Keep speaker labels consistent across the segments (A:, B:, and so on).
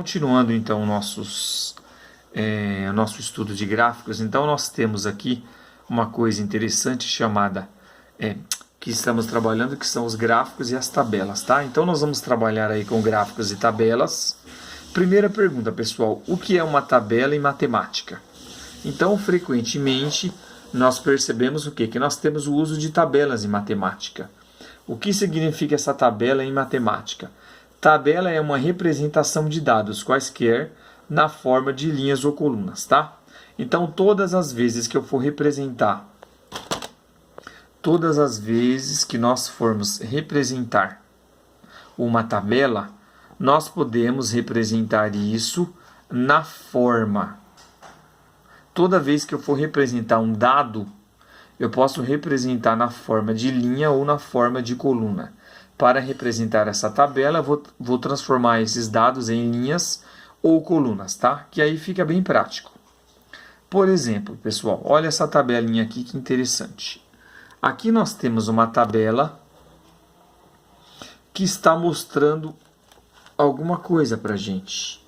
A: Continuando então nosso estudo de gráficos, então nós temos aqui uma coisa interessante chamada que estamos trabalhando, que são os gráficos e as tabelas, tá? Então nós vamos trabalhar aí com gráficos e tabelas. Primeira pergunta, pessoal, o que é uma tabela em matemática? Então, frequentemente, nós percebemos o quê? Que nós temos o uso de tabelas em matemática. O que significa essa tabela em matemática? Tabela é uma representação de dados quaisquer na forma de linhas ou colunas, tá? Então, todas as vezes que nós formos representar uma tabela, nós podemos representar isso na forma. Toda vez que eu for representar um dado, eu posso representar na forma de linha ou na forma de coluna. Para representar essa tabela, eu vou transformar esses dados em linhas ou colunas, tá? Que aí fica bem prático. Por exemplo, pessoal, olha essa tabelinha aqui que interessante. Aqui nós temos uma tabela que está mostrando alguma coisa para a gente.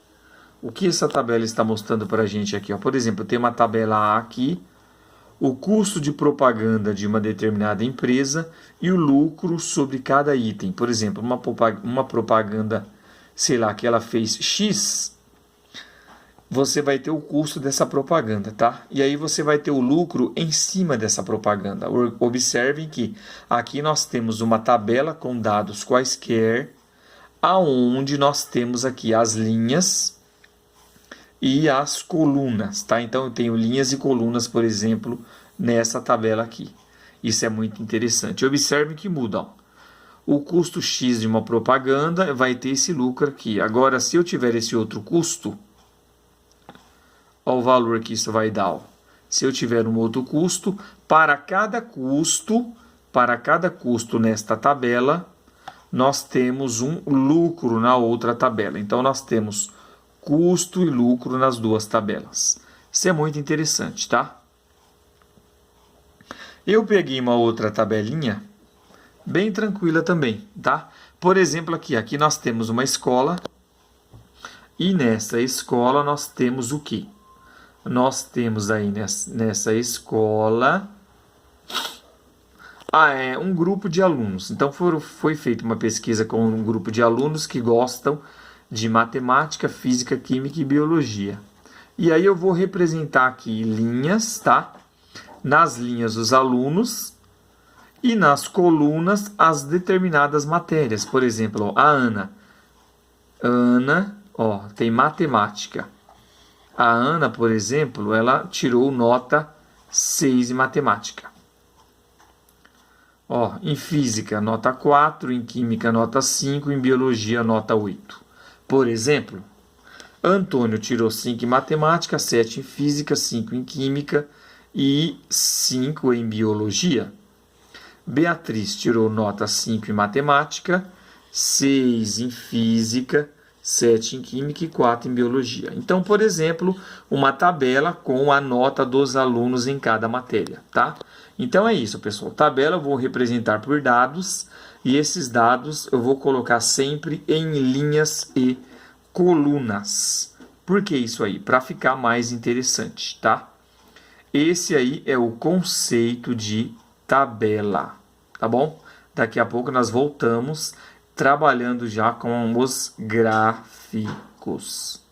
A: O que essa tabela está mostrando para a gente aqui? Ó? Por exemplo, tem uma tabela A aqui, o custo de propaganda de uma determinada empresa e o lucro sobre cada item. Por exemplo, uma propaganda, sei lá, que ela fez X, você vai ter o custo dessa propaganda, tá? E aí você vai ter o lucro em cima dessa propaganda. Observem que aqui nós temos uma tabela com dados quaisquer, aonde nós temos aqui as linhas e as colunas, tá? Então eu tenho linhas e colunas, por exemplo, nessa tabela aqui. Isso é muito interessante. Observe que muda, ó. O custo X de uma propaganda vai ter esse lucro aqui. Agora, se eu tiver esse outro custo, olha o valor que isso vai dar, ó. Se eu tiver um outro custo, para cada custo nesta tabela, nós temos um lucro na outra tabela. Então, nós temos custo e lucro nas duas tabelas. Isso é muito interessante, tá? Eu peguei uma outra tabelinha, bem tranquila também, tá? Por exemplo, aqui nós temos uma escola, e nessa escola nós temos o quê? Nós temos aí nessa escola um grupo de alunos. Então foi feita uma pesquisa com um grupo de alunos que gostam de matemática, física, química e biologia. E aí eu vou representar aqui linhas, tá? Nas linhas os alunos e nas colunas as determinadas matérias. Por exemplo, a Ana, ó, tem matemática. A Ana, por exemplo, ela tirou nota 6 em matemática. Ó, em física, nota 4, em química, nota 5, em biologia, nota 8. Por exemplo, Antônio tirou 5 em matemática, 7 em física, 5 em química e 5 em biologia. Beatriz tirou nota 5 em matemática, 6 em física, 7 em química e 4 em biologia. Então, por exemplo, uma tabela com a nota dos alunos em cada matéria, tá? Então é isso, pessoal. Tabela eu vou representar por dados e esses dados eu vou colocar sempre em linhas e colunas. Por que isso aí? Para ficar mais interessante, tá? Esse aí é o conceito de tabela, tá bom? Daqui a pouco nós voltamos trabalhando já com os gráficos.